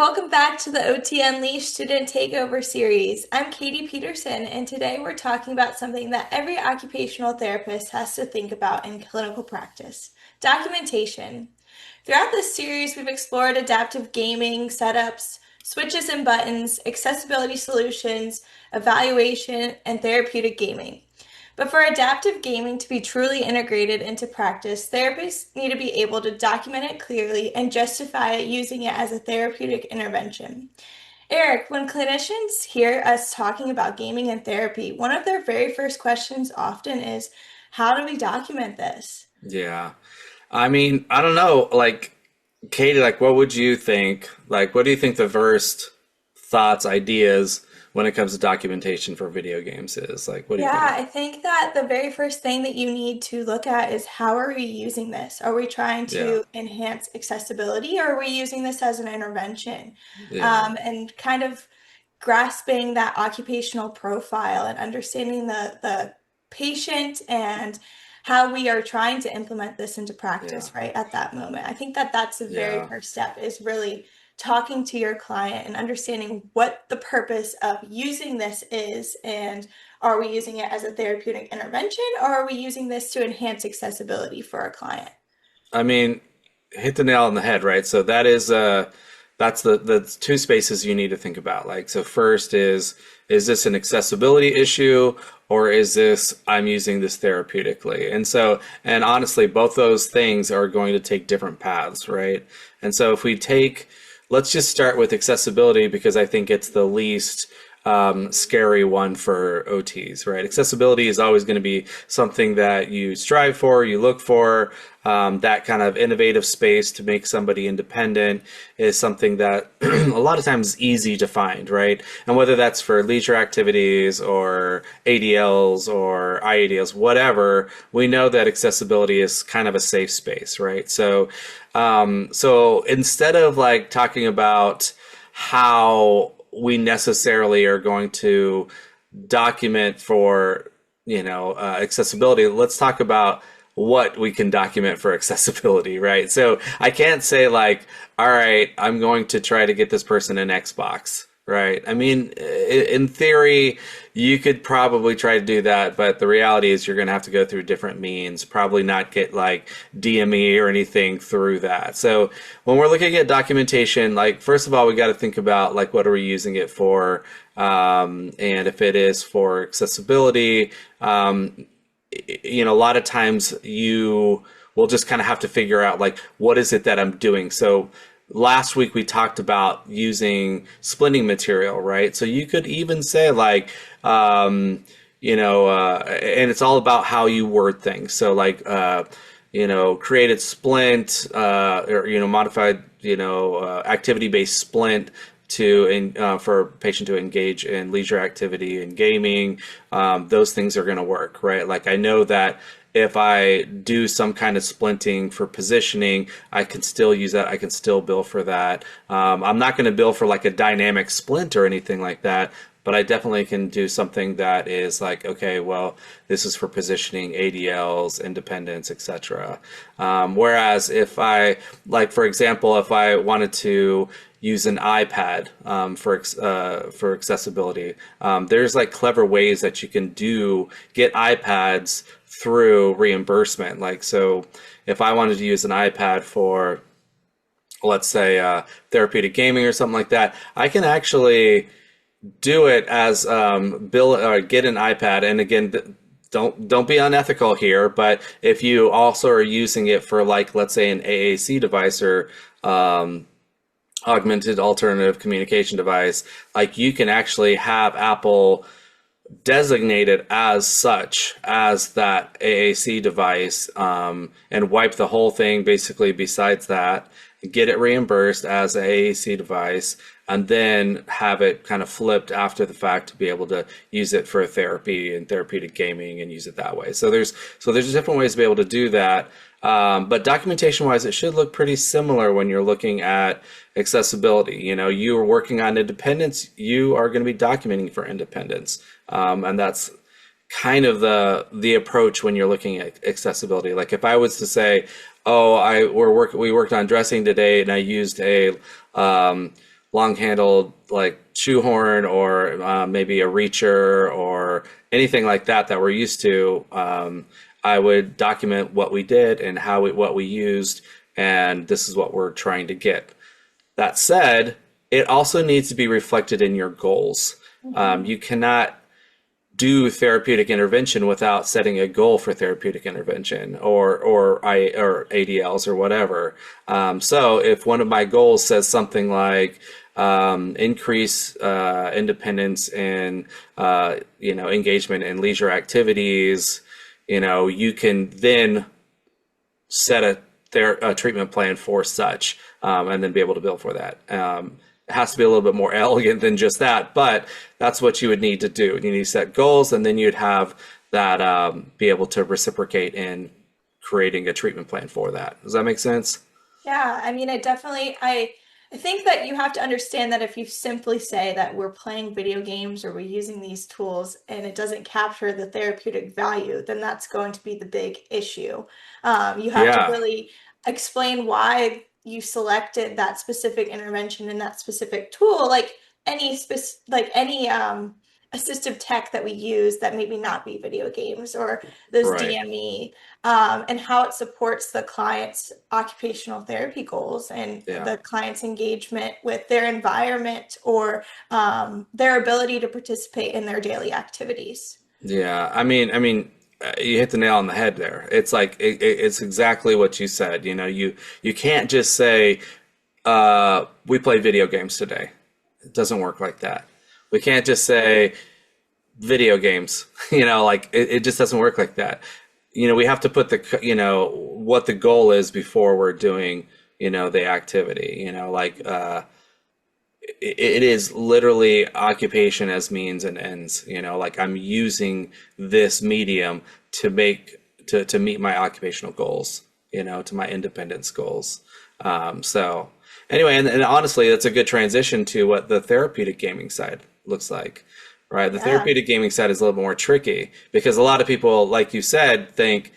welcome back to the OT Unleashed Student Takeover series. I'm Katie Peterson, and today we're talking about something that every occupational therapist has to think about in clinical practice: documentation. Throughout this series, we've explored adaptive gaming setups, switches and buttons, accessibility solutions, evaluation, and therapeutic gaming. But for adaptive gaming to be truly integrated into practice, therapists need to be able to document it clearly and justify using it as a therapeutic intervention. Eric, when clinicians hear us talking about gaming and therapy, one of their very first questions often is, how do we document this? Yeah. I mean, I don't know. Katie, what would you think? What do you think the first thoughts, ideas when it comes to documentation for video games is? What do you Yeah, think? I think that the very first thing that you need to look at is, how are we using this? Are we trying Yeah. to enhance accessibility, or are we using this as an intervention? Yeah. And kind of grasping that occupational profile and understanding the patient and how we are trying to implement this into Yeah. practice right at that moment. I think that that's the very Yeah. first step, is really talking to your client and understanding what the purpose of using this is, and are we using it as a therapeutic intervention, or are we using this to enhance accessibility for our client? I mean, hit the nail on the head, right? So that's the two spaces you need to think about. So first is this an accessibility issue, or is this I'm using this therapeutically? And honestly, both those things are going to take different paths, right? And so if we take, let's just start with accessibility, because I think it's the least scary one for OTs, right? Accessibility is always going to be something that you strive for, you look for. That kind of innovative space to make somebody independent is something that a lot of times is easy to find, right? And whether that's for leisure activities or ADLs or IADLs, whatever, we know that accessibility is kind of a safe space, right? So instead of talking about how we necessarily are going to document for accessibility, let's talk about what we can document for accessibility, right? So I can't say all right, I'm going to try to get this person an Xbox, right? I mean, in theory, you could probably try to do that, but the reality is you're going to have to go through different means, probably not get DME or anything through that. So when we're looking at documentation, first of all, we got to think about what are we using it for, and if it is for accessibility, a lot of times you will just kind of have to figure out what is it that I'm doing. So last week we talked about using splinting material, right? So you could even say and it's all about how you word things. So created splint, or modified activity-based splint for a patient to engage in leisure activity and gaming. Those things are going to work, right? I know that if I do some kind of splinting for positioning, I can still use that. I can still bill for that. I'm not going to bill for a dynamic splint or anything like that, but I definitely can do something that is okay, well, this is for positioning, ADLs, independence, etc. Whereas if I, for example, if I wanted to use an iPad for accessibility, there's clever ways that you can get iPads through reimbursement. So if I wanted to use an iPad for, let's say, therapeutic gaming or something like that, I can actually do it as bill or get an iPad. And again, don't be unethical here, but if you also are using it for let's say an AAC device, or augmented alternative communication device, you can actually have Apple designated as such as that AAC device, and wipe the whole thing basically besides that, get it reimbursed as an AAC device, and then have it kind of flipped after the fact to be able to use it for therapy and therapeutic gaming and use it that way. So there's different ways to be able to do that. But documentation wise, it should look pretty similar when you're looking at accessibility. You are working on independence, you are going to be documenting for independence. And that's kind of the approach when you're looking at accessibility. If I was to say, oh, we worked on dressing today and I used a long-handled like shoehorn or maybe a reacher or anything like that that we're used to, I would document what we did and what we used, and this is what we're trying to get. That said, it also needs to be reflected in your goals. Mhm. You cannot do therapeutic intervention without setting a goal for therapeutic intervention or ADLs or whatever. So if one of my goals says something like increase independence and engagement in leisure activities, you can then set a treatment plan for such, and then be able to bill for that. It has to be a little bit more elegant than just that, but that's what you would need to do. You need to set goals, and then you'd have that be able to reciprocate in creating a treatment plan for that. Does that make sense? Yeah, I mean, I think that you have to understand that if you simply say that we're playing video games or we're using these tools and it doesn't capture the therapeutic value, then that's going to be the big issue. You have to Yeah, really explain why you selected that specific intervention and that specific tool, like any assistive tech that we use that maybe not be video games or those right. DME, and how it supports the client's occupational therapy goals and Yeah. the client's engagement with their environment or their ability to participate in their daily activities. Yeah, you hit the nail on the head there. It's like it's exactly what you said. You can't just say we played video games today. It doesn't work like that. We can't just say video games. Like it just doesn't work like that. We have to put what the goal is before we're doing the activity. Like it is literally occupation as means and ends. Like I'm using this medium to meet my occupational goals. To my independence goals. So anyway, and honestly, that's a good transition to what the therapeutic gaming side looks like. Right, the Yeah. therapeutic gaming side is a little more tricky because a lot of people, like you said, think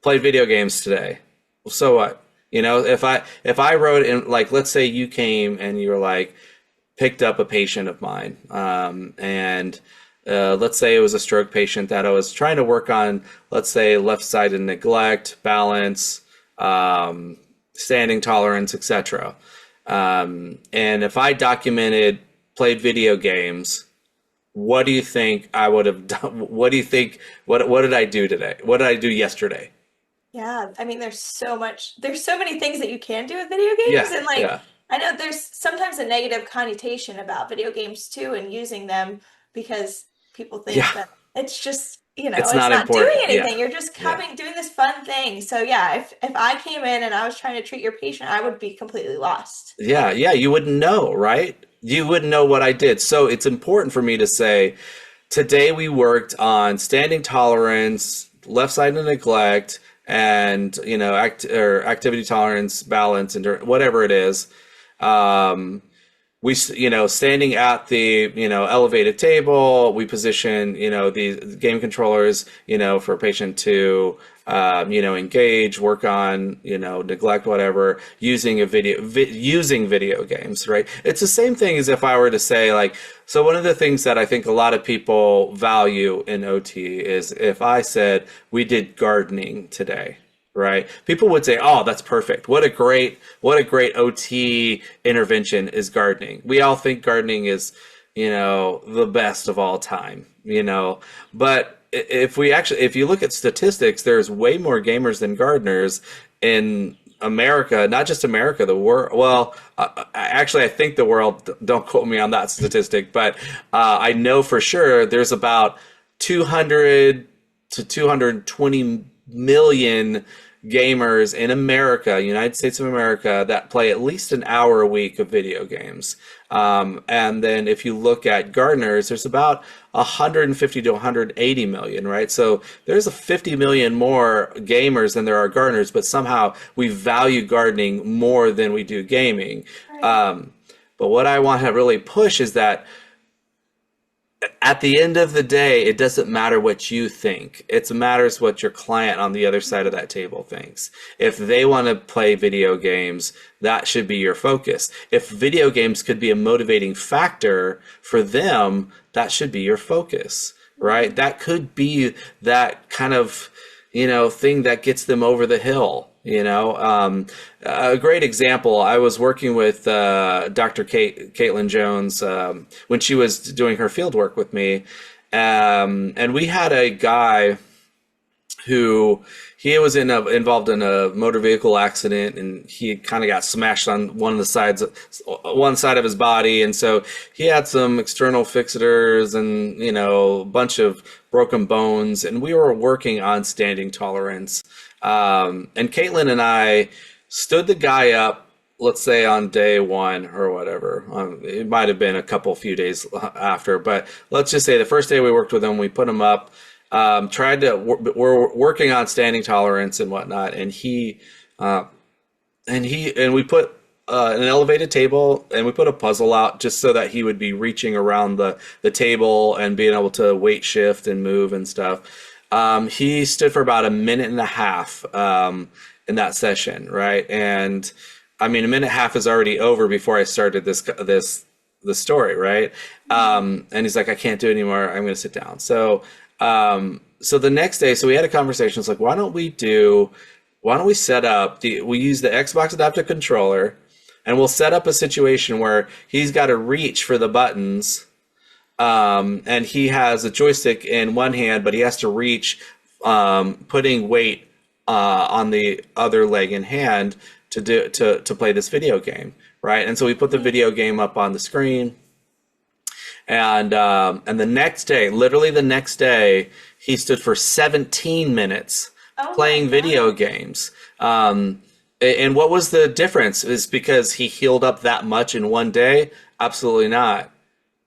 played video games today. Well, so what? If I wrote in, like, let's say you came and you were like, picked up a patient of mine, and let's say it was a stroke patient that I was trying to work on, let's say left-sided neglect, balance, standing tolerance, etc. And if I documented played video games, what do you think I would have done? What do you think? What did I do today? What did I do yesterday? Yeah, I mean, there's so many things that you can do with video games, Yeah, and like, yeah, I know there's sometimes a negative connotation about video games too, and using them because people think yeah. that it's just, It's it's not not doing important. Yeah, anything. You're just yeah. doing this fun thing. So yeah, if I came in and I was trying to treat your patient, I would be completely lost. Yeah, yeah, you wouldn't know, right? You wouldn't know what I did. So it's important for me to say, today we worked on standing tolerance, left side neglect, and or activity tolerance, balance, and whatever it is. Um, standing at the elevated table, we position the game controllers for a patient to engage, work on neglect, whatever, using using video games, right? It's the same thing as if I were to say, like, so one of the things that I think a lot of people value in OT is if I said we did gardening today, right? People would say, "Oh, that's perfect. What a great OT intervention is gardening." We all think gardening is, the best of all time, But if you look at statistics, there's way more gamers than gardeners in America, not just America, the world. Well, actually, I think the world. Don't quote me on that statistic, but I know for sure there's about 200 to 220 million gamers in America, United States of America, that play at least an hour a week of video games. And then if you look at gardeners, there's about 150 to 180 million, right? So there's a 50 million more gamers than there are gardeners, but somehow we value gardening more than we do gaming. Right. But what I want to really push is that At the end of the day, it doesn't matter what you think. It matters what your client on the other side of that table thinks. If they want to play video games, that should be your focus. If video games could be a motivating factor for them, that should be your focus, right? Mhm. That could be that kind of, thing that gets them over the hill. A great example. I was working with Dr. Caitlin Jones when she was doing her field work with me, and we had a guy who he was involved in a motor vehicle accident, and he kind of got smashed on one side of his body, and so he had some external fixators and a bunch of broken bones, and we were working on standing tolerance. And Caitlin and I stood the guy up, let's say on day one or whatever. It might have been a few days after, but let's just say the first day we worked with him, we put him up, we're working on standing tolerance and whatnot, and we put an elevated table, and we put a puzzle out just so that he would be reaching around the table and being able to weight shift and move and stuff. He stood for about a minute and a half in that session, right? And I mean, a minute and a half is already over before I started the story, right? And he's like, I can't do it anymore. I'm going to sit down. So the next day, so we had a conversation. It's like, why don't we set up we use the Xbox adaptive controller, and we'll set up a situation where he's got to reach for the buttons, and he has a joystick in one hand, but he has to reach, putting weight on the other leg and hand to play this video game, right? And so we put the video game up on the screen, and the next day, literally the next day, he stood for 17 minutes Oh my playing video God. games. And what was the difference? Is because he healed up that much in one day? Absolutely not.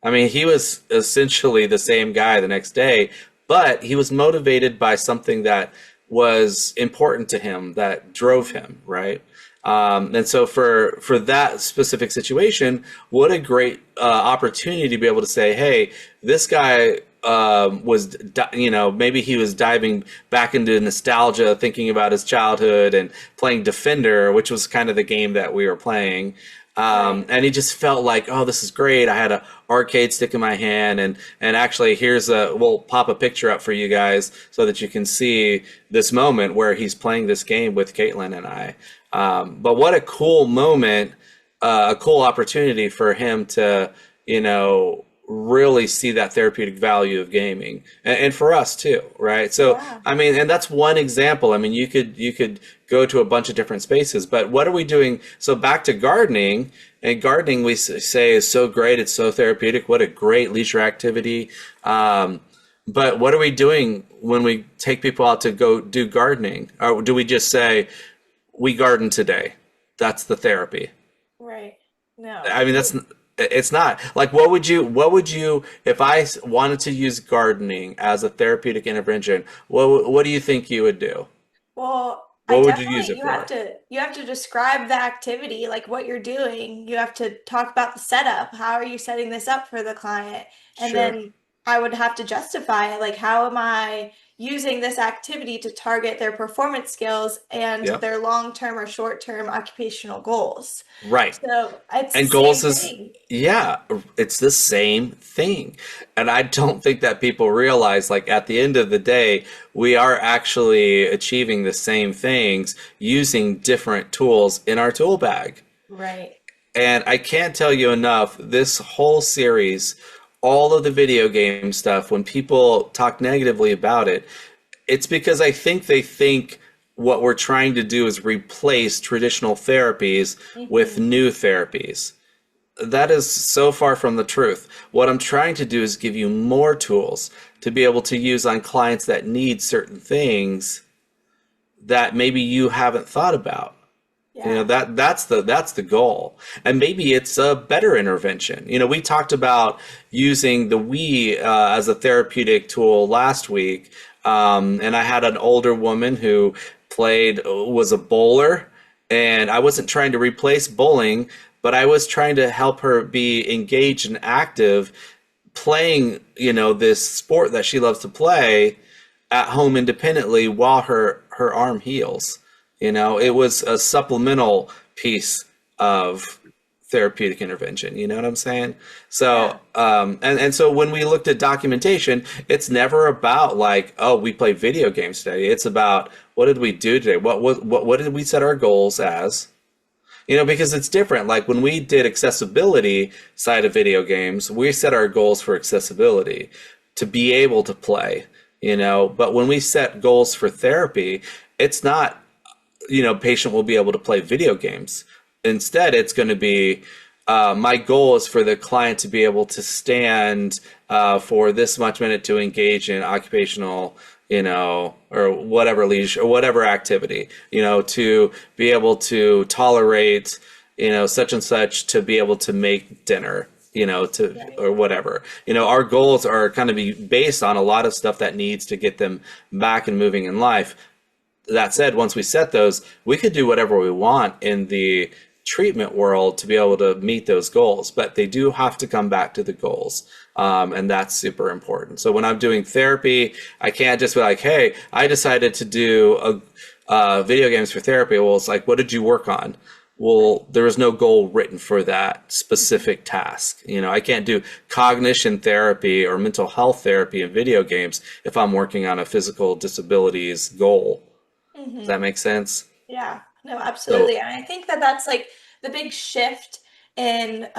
I mean, he was essentially the same guy the next day, but he was motivated by something that was important to him, that drove him, right? And so for that specific situation, what a great opportunity to be able to say, hey, this guy maybe he was diving back into nostalgia, thinking about his childhood and playing Defender, which was kind of the game that we were playing. Right. And he just felt like, oh, this is great. I had an arcade stick in my hand, and actually, we'll pop a picture up for you guys so that you can see this moment where he's playing this game with Caitlin and I. But what a cool moment, a cool opportunity for him to, really see that therapeutic value of gaming, and for us too, right? So, Yeah. I mean, and that's one example. I mean, you could go to a bunch of different spaces, but what are we doing? So back to gardening, and gardening we say is so great. It's so therapeutic. What a great leisure activity. But what are we doing when we take people out to go do gardening? Or do we just say, we garden today? That's the therapy. Right. No. I mean, it's not like, what would you if I wanted to use gardening as a therapeutic intervention, what do you think you would do? Well, I What would you use definitely it for? you have to describe the activity, like what you're doing. You have to talk about the setup. How are you setting this up for the client? And Sure. then I would have to justify like how am I using this activity to target their performance skills and Yep. their long-term or short-term occupational goals. Right. So it's the And goals same is, thing. yeah, it's the same thing. And I don't think that people realize, like, at the end of the day, we are actually achieving the same things using different tools in our tool bag. Right. And I can't tell you enough, this whole series, all of the video game stuff, when people talk negatively about it, it's because I think they think what we're trying to do is replace traditional therapies with Hmm. new therapies. That is so far from the truth. What I'm trying to do is give you more tools to be able to use on clients that need certain things that maybe you haven't thought about. Yeah. That's the goal. And maybe it's a better intervention. We talked about using the Wii as a therapeutic tool last week. And I had an older woman who was a bowler, and I wasn't trying to replace bowling, but I was trying to help her be engaged and active playing, this sport that she loves to play at home independently while her arm heals. It was a supplemental piece of therapeutic intervention. You know what I'm saying? Yeah. So, and so when we looked at documentation, it's never about like, oh, we played video games today. It's about what did we do today? What did we set our goals as? Because it's different. Like when we did accessibility side of video games, we set our goals for accessibility to be able to play, but when we set goals for therapy, it's not, patient will be able to play video games. Instead, it's going to be, my goal is for the client to be able to stand for this much minute to engage in occupational, or whatever leisure or whatever activity, to be able to tolerate, such and such to be able to make dinner, Right. or whatever. Our goals are kind of be based on a lot of stuff that needs to get them back and moving in life. That said, once we set those, we could do whatever we want in the treatment world to be able to meet those goals, but they do have to come back to the goals. And that's super important. So when I'm doing therapy, I can't just be like, hey, I decided to do video games for therapy. Well, it's like, what did you work on? Well, there was no goal written for that specific task. I can't do cognition therapy or mental health therapy in video games if I'm working on a physical disabilities goal. Does Hmm. that make sense? Yeah, no, So absolutely. And I think that that's like the big shift in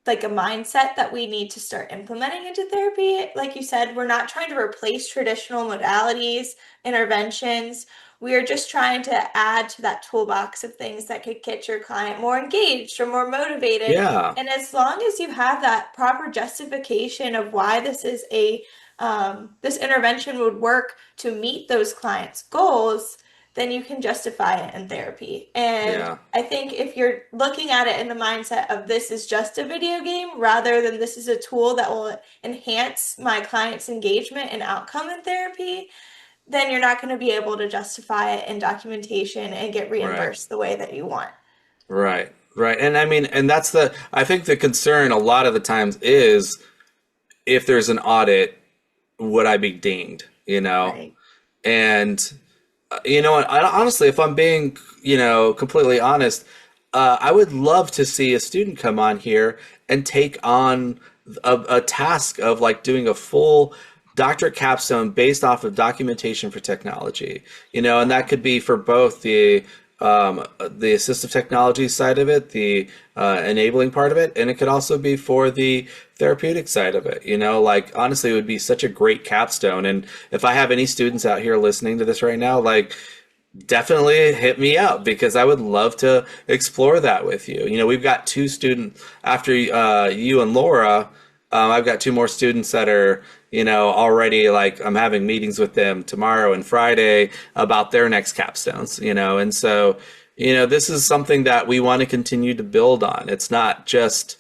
like a mindset that we need to start implementing into therapy. Like you said, we're not trying to replace traditional modalities, interventions. We are just trying to add to that toolbox of things that could get your client more engaged or more motivated. yeah, And as long as you have that proper justification of why this is a this intervention would work to meet those clients' goals, then you can justify it in therapy. And yeah, I think if you're looking at it in the mindset of this is just a video game rather than this is a tool that will enhance my client's engagement and outcome in therapy, then you're not going to be able to justify it in documentation and get right, reimbursed the way that you want. right, right. And I mean, and I think the concern a lot of the times is if there's an audit, would I be dinged, Right. And honestly, if I'm being, completely honest, I would love to see a student come on here and take on a task of like doing a full doctorate capstone based off of documentation for technology, and that Yeah. could be for both the assistive technology side of it, the enabling part of it, and it could also be for the therapeutic side of it. Like honestly, it would be such a great capstone. And if I have any students out here listening to this right now, like definitely hit me up because I would love to explore that with you. We've got two students after you and Laura. I've got two more students that are, already like I'm having meetings with them tomorrow and Friday about their next capstones, and so, this is something that we want to continue to build on. It's not just,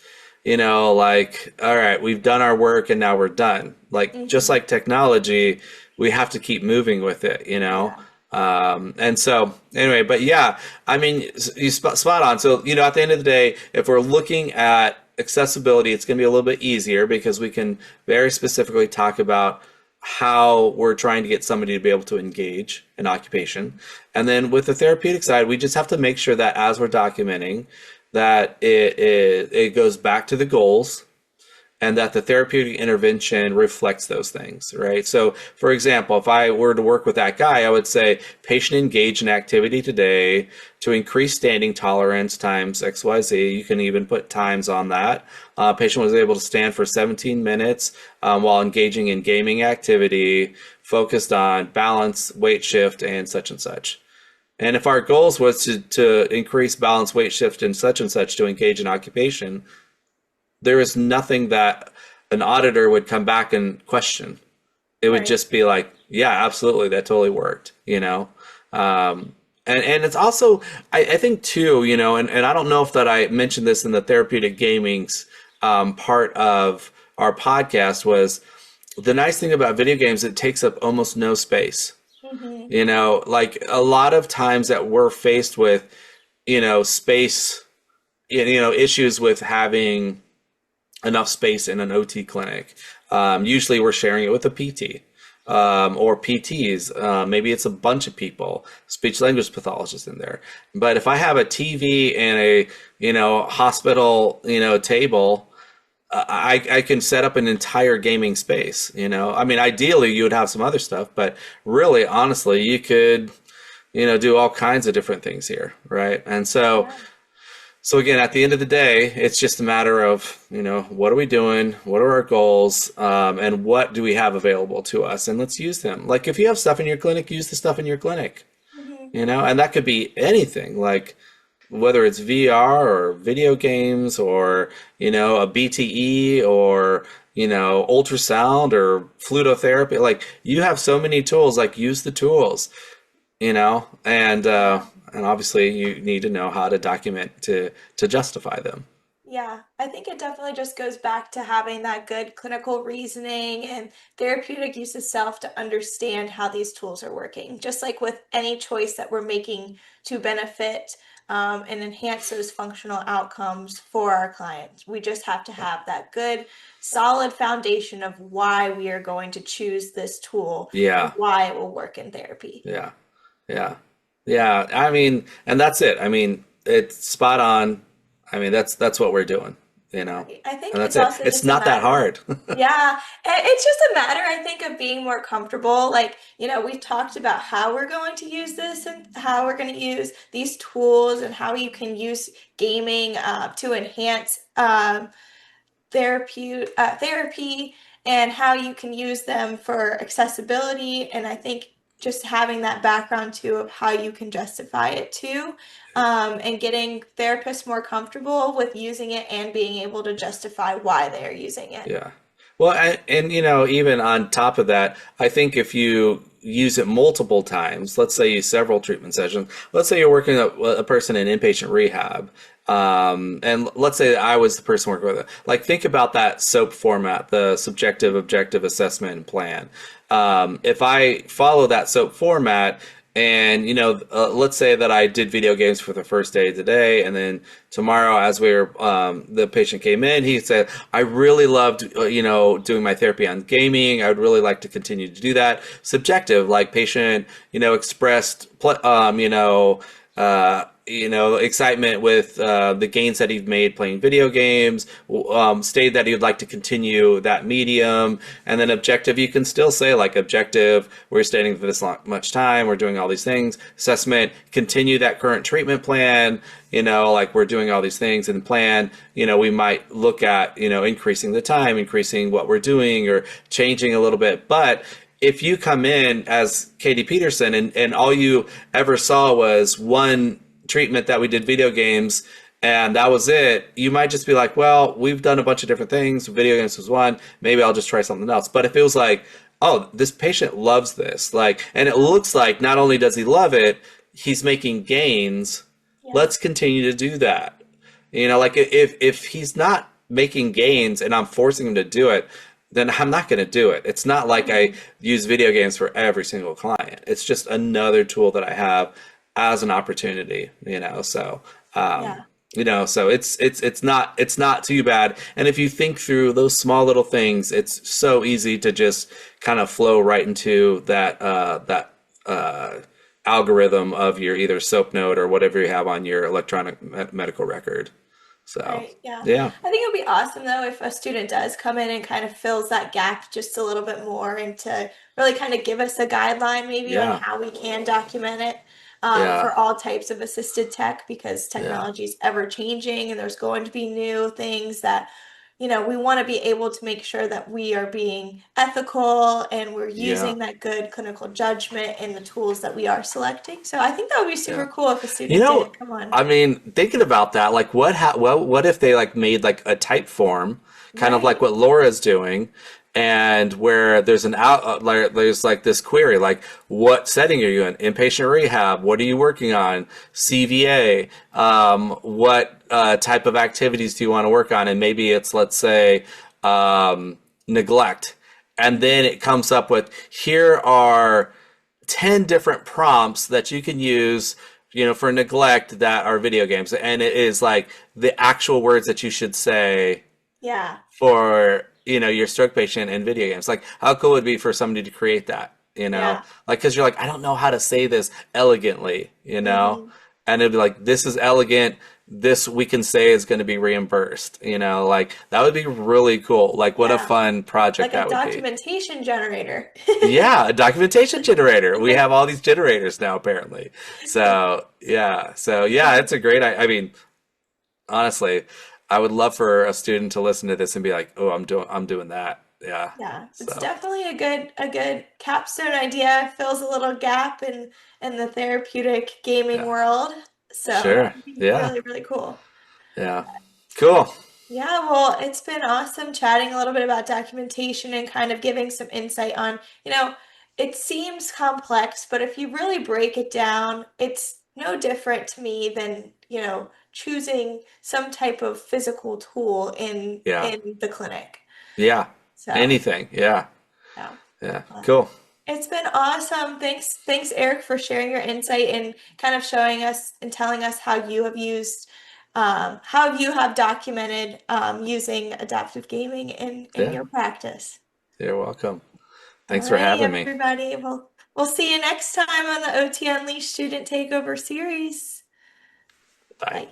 like, all right, we've done our work and now we're done. Like, just Hmm. like technology, we have to keep moving with it. Yeah. And so anyway, but yeah, I mean, you spot on. So, at the end of the day, if we're looking at accessibility, it's going to be a little bit easier because we can very specifically talk about how we're trying to get somebody to be able to engage in occupation. And then with the therapeutic side, we just have to make sure that as we're documenting, that it goes back to the goals and that the therapeutic intervention reflects those things, right? So, for example, if I were to work with that guy, I would say patient engaged in activity today to increase standing tolerance times XYZ. You can even put times on that. Patient was able to stand for 17 minutes while engaging in gaming activity, focused on balance, weight shift, and such and such. And if our goals was to increase balance, weight shift, and such to engage in occupation, there is nothing that an auditor would come back and question. It would Right. just be like, yeah, absolutely, that totally worked. And it's also, I think too, and I don't know if that I mentioned this in the therapeutic gaming's part of our podcast was the nice thing about video games, it takes up almost no space. Hmm. Like a lot of times that we're faced with, space, issues with having enough space in an OT clinic. Usually we're sharing it with a PT. Or PTs, maybe it's a bunch of people, speech language pathologists in there. But if I have a TV and a, hospital, table, I can set up an entire gaming space, I mean, ideally you would have some other stuff, but really, honestly, you could, do all kinds of different things here, right? And Yeah. so again, at the end of the day, it's just a matter of, what are we doing? What are our goals? And what do we have available to us? And let's use them. Like if you have stuff in your clinic, use the stuff in your clinic, Hmm. and that could be anything, like whether it's VR or video games or, a BTE or, ultrasound or flutotherapy. Like you have so many tools, like use the tools, Yeah. and obviously you need to know how to document to justify them. Yeah, I think it definitely just goes back to having that good clinical reasoning and therapeutic use of self to understand how these tools are working. Just like with any choice that we're making to benefit and enhance those functional outcomes for our clients, we just have to have that good, solid foundation of why we are going to choose this tool and Yeah, why it will work in therapy. yeah, yeah, yeah. I mean, and that's it. I mean, it's spot on. I mean, that's what we're doing, Right. I think and that's it's it. also It's just a not that matter. hard. Yeah, it's just a matter, I think, of being more comfortable. Like, we've talked about how we're going to use this and how we're going to use these tools and how you can use gaming to enhance therapy and how you can use them for accessibility. And I think just having that background too of how you can justify it too, and getting therapists more comfortable with using it and being able to justify why they're using it. Yeah. Well, and even on top of that, I think if you use it multiple times, let's say you several treatment sessions, let's say you're working a person in inpatient rehab, and let's say I was the person working with it. Like, think about that SOAP format, the subjective, objective assessment and plan. If I follow that SOAP format, and let's say that I did video games for the first day today, and then tomorrow, as the patient came in, he said, "I really loved, doing my therapy on gaming. I would really like to continue to do that." Subjective, like patient, expressed, excitement with the gains that he'd made playing video games, stated that he would like to continue that medium. And then objective, you can still say like objective, we're staying for this much time, we're doing all these things. Assessment, continue that current treatment plan, like we're doing all these things. And plan, we might look at, increasing the time, increasing what we're doing or changing a little bit. But if you come in as Katie Peterson and all you ever saw was one treatment that we did video games and that was it, you might just be like, well, we've done a bunch of different things. Video games was one. Maybe I'll just try something else. But if it was like, oh, this patient loves this, like, and it looks like not only does he love it, he's making gains. Yeah. Let's continue to do that. Like if he's not making gains and I'm forcing him to do it, then I'm not going to do it. It's not like I Mhm. use video games for every single client. It's just another tool that I have as an opportunity, So, Yeah. so it's not too bad. And if you think through those small little things, it's so easy to just kind of flow right into that algorithm of your either SOAP note or whatever you have on your electronic medical record. So, Right, yeah. yeah, I think it would be awesome though if a student does come in and kind of fills that gap just a little bit more and to really kind of give us a guideline maybe on yeah, how we can document it yeah, for all types of assisted tech because yeah, technology is ever changing and there's going to be new things that we want to be able to make sure that we are being ethical and we're yeah, using that good clinical judgment in the tools that we are selecting. So I think that would be yeah. super cool if a You student know, did come on. I mean, thinking about that, like what if they like made like a type form, kind of like Right. what Laura's doing, and where there's like there's like this query, like what setting are you in? Inpatient rehab. What are you working on? CVA. What type of activities do you want to work on? And maybe it's, let's say, neglect. And then it comes up with, here are 10 different prompts that you can use, for neglect that are video games. And it is like the actual words that you should say Yeah. for your stroke patient in video games. Like, how cool would it be for somebody to create that? Yeah. Like, because you're like, I don't know how to say this elegantly, Hmm. and it'd be like, this is elegant. This we can say is going to be reimbursed. Like that would be really cool. Like, what a Yeah. fun project Like a that would be. documentation generator. Yeah, a documentation generator. We have all these generators now, apparently. So yeah, it's a great. I mean, honestly, I would love for a student to listen to this and be like, "Oh, I'm doing that." Yeah. Yeah, it's So, definitely a good capstone idea. Fills a little gap in the therapeutic gaming yeah. world. So Sure. that'd be Yeah. really, really cool. Yeah. Cool. Yeah, well, it's been awesome chatting a little bit about documentation and kind of giving some insight on, it seems complex, but if you really break it down, it's no different to me than, choosing some type of physical tool in Yeah. in the clinic. Yeah. So, Anything. Yeah. yeah. Yeah. Well, Cool. it's been awesome. Thanks, Eric, for sharing your insight and kind of showing us and telling us how you have documented using adaptive gaming in Yeah. your practice. You're welcome. Thanks for Alrighty, having me. everybody. We'll see you next time on the OT Unleashed Student Takeover series. Bye. Bye.